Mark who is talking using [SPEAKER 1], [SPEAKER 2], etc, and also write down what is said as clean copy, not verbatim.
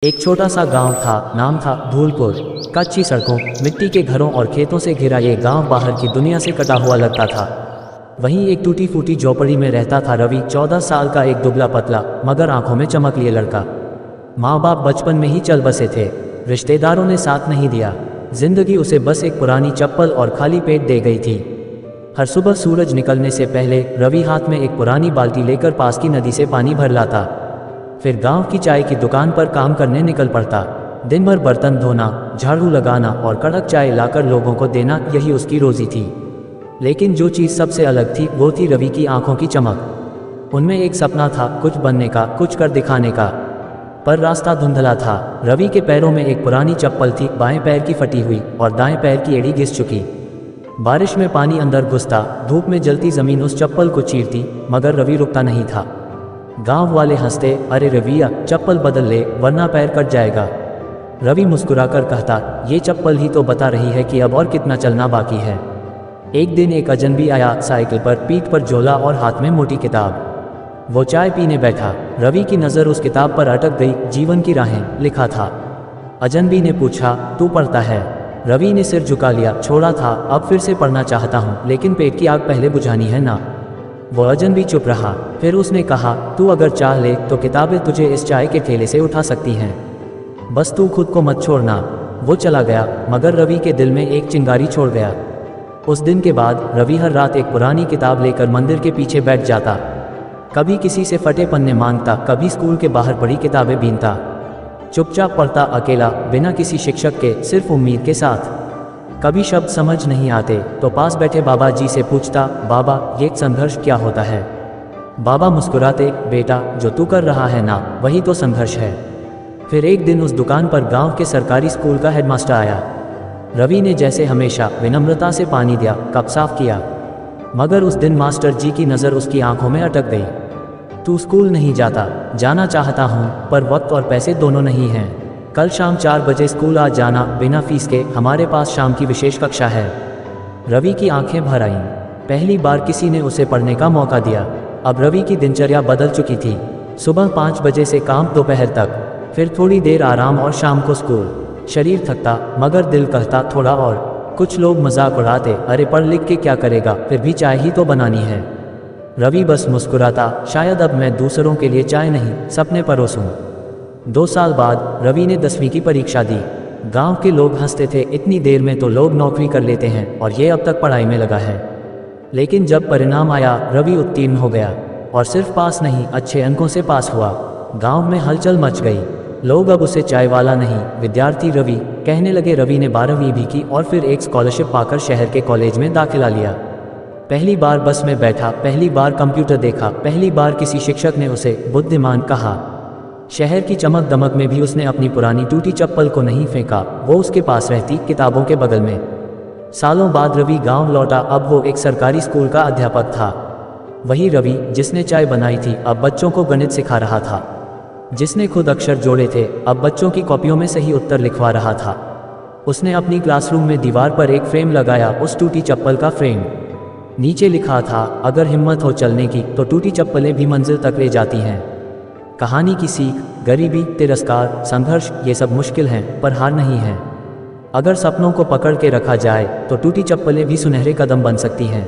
[SPEAKER 1] एक छोटा सा गांव था, नाम था धूलपुर। कच्ची सड़कों, मिट्टी के घरों और खेतों से घिरा ये गांव बाहर की दुनिया से कटा हुआ लगता था। वहीं एक टूटी फूटी झोपड़ी में रहता था रवि, 14 साल का, एक दुबला पतला मगर आंखों में चमक लिए लड़का। माँ बाप बचपन में ही चल बसे थे, रिश्तेदारों ने साथ नहीं दिया। जिंदगी उसे बस एक पुरानी चप्पल और खाली पेट दे गई थी। हर सुबह सूरज निकलने से पहले रवि हाथ में एक पुरानी बाल्टी लेकर पास की नदी से पानी भर लाता। फिर गांव की चाय की दुकान पर काम करने निकल पड़ता। दिन भर बर्तन धोना, झाड़ू लगाना और कड़क चाय लाकर लोगों को देना, यही उसकी रोजी थी। लेकिन जो चीज़ सबसे अलग थी वो थी रवि की आंखों की चमक। उनमें एक सपना था, कुछ बनने का, कुछ कर दिखाने का, पर रास्ता धुंधला था। रवि के पैरों में एक पुरानी चप्पल थी, बाएं पैर की फटी हुई और दाएं पैर की एड़ी घिस चुकी। बारिश में पानी अंदर घुसता, धूप में जलती ज़मीन उस चप्पल को चीरती, मगर रवि रुकता नहीं था। गांव वाले हंसते, अरे रविया, चप्पल बदल ले वरना पैर कट जाएगा। रवि मुस्कुराकर कहता, ये चप्पल ही तो बता रही है कि अब और कितना चलना बाकी है। एक दिन एक अजनबी आया, साइकिल पर, पीठ पर झोला और हाथ में मोटी किताब। वो चाय पीने बैठा। रवि की नज़र उस किताब पर अटक गई, जीवन की राहें लिखा था। अजनबी ने पूछा, तू पढ़ता है? रवि ने सिर झुका लिया, छोड़ा था, अब फिर से पढ़ना चाहता हूँ, लेकिन पेट की आग पहले बुझानी है ना। वो अजनबी चुप रहा। फिर उसने कहा, तू अगर चाह ले तो किताबें तुझे इस चाय के ठेले से उठा सकती हैं, बस तू खुद को मत छोड़ना। वो चला गया, मगर रवि के दिल में एक चिंगारी छोड़ गया। उस दिन के बाद रवि हर रात एक पुरानी किताब लेकर मंदिर के पीछे बैठ जाता। कभी किसी से फटे पन्ने मांगता, कभी स्कूल के बाहर पड़ी किताबें बीनता। चुपचाप पढ़ता, अकेला, बिना किसी शिक्षक के, सिर्फ उम्मीद के साथ। कभी शब्द समझ नहीं आते तो पास बैठे बाबा जी से पूछता, बाबा ये संघर्ष क्या होता है? बाबा मुस्कुराते, बेटा जो तू कर रहा है ना, वही तो संघर्ष है। फिर एक दिन उस दुकान पर गांव के सरकारी स्कूल का हेडमास्टर आया। रवि ने जैसे हमेशा विनम्रता से पानी दिया, कप साफ किया, मगर उस दिन मास्टर जी की नज़र उसकी आंखों में अटक गई। तू स्कूल नहीं जाता? जाना चाहता हूँ, पर वक्त और पैसे दोनों नहीं हैं। कल शाम 4 बजे स्कूल आ जाना, बिना फीस के, हमारे पास शाम की विशेष कक्षा है। रवि की आंखें भर आईं। पहली बार किसी ने उसे पढ़ने का मौका दिया। अब रवि की दिनचर्या बदल चुकी थी। सुबह 5 बजे से काम, दोपहर तक, फिर थोड़ी देर आराम और शाम को स्कूल। शरीर थकता, मगर दिल कहता थोड़ा और। कुछ लोग मजाक उड़ाते, अरे पढ़ लिख के क्या करेगा, फिर भी चाय ही तो बनानी है। रवि बस मुस्कुराता, शायद अब मैं दूसरों के लिए चाय नहीं, सपने परोसूं। 2 साल बाद रवि ने 10वीं की परीक्षा दी। गांव के लोग हंसते थे, इतनी देर में तो लोग नौकरी कर लेते हैं और ये अब तक पढ़ाई में लगा है। लेकिन जब परिणाम आया, रवि उत्तीर्ण हो गया, और सिर्फ पास नहीं, अच्छे अंकों से पास हुआ। गांव में हलचल मच गई। लोग अब उसे चाय वाला नहीं, विद्यार्थी रवि कहने लगे। रवि ने 12वीं भी की और फिर एक स्कॉलरशिप पाकर शहर के कॉलेज में दाखिला लिया। पहली बार बस में बैठा, पहली बार कंप्यूटर देखा, पहली बार किसी शिक्षक ने उसे बुद्धिमान कहा। शहर की चमक दमक में भी उसने अपनी पुरानी टूटी चप्पल को नहीं फेंका, वो उसके पास रहती, किताबों के बगल में। सालों बाद रवि गांव लौटा। अब वो एक सरकारी स्कूल का अध्यापक था। वही रवि जिसने चाय बनाई थी, अब बच्चों को गणित सिखा रहा था। जिसने खुद अक्षर जोड़े थे, अब बच्चों की कॉपियों में सही उत्तर लिखवा रहा था। उसने अपनी क्लासरूम में दीवार पर एक फ्रेम लगाया, उस टूटी चप्पल का फ्रेम। नीचे लिखा था, अगर हिम्मत हो चलने की तो टूटी चप्पलें भी मंजिल तक ले जाती हैं। कहानी की सीख, गरीबी, तिरस्कार, संघर्ष, ये सब मुश्किल हैं, पर हार नहीं है। अगर सपनों को पकड़ के रखा जाए तो टूटी चप्पलें भी सुनहरे कदम बन सकती हैं।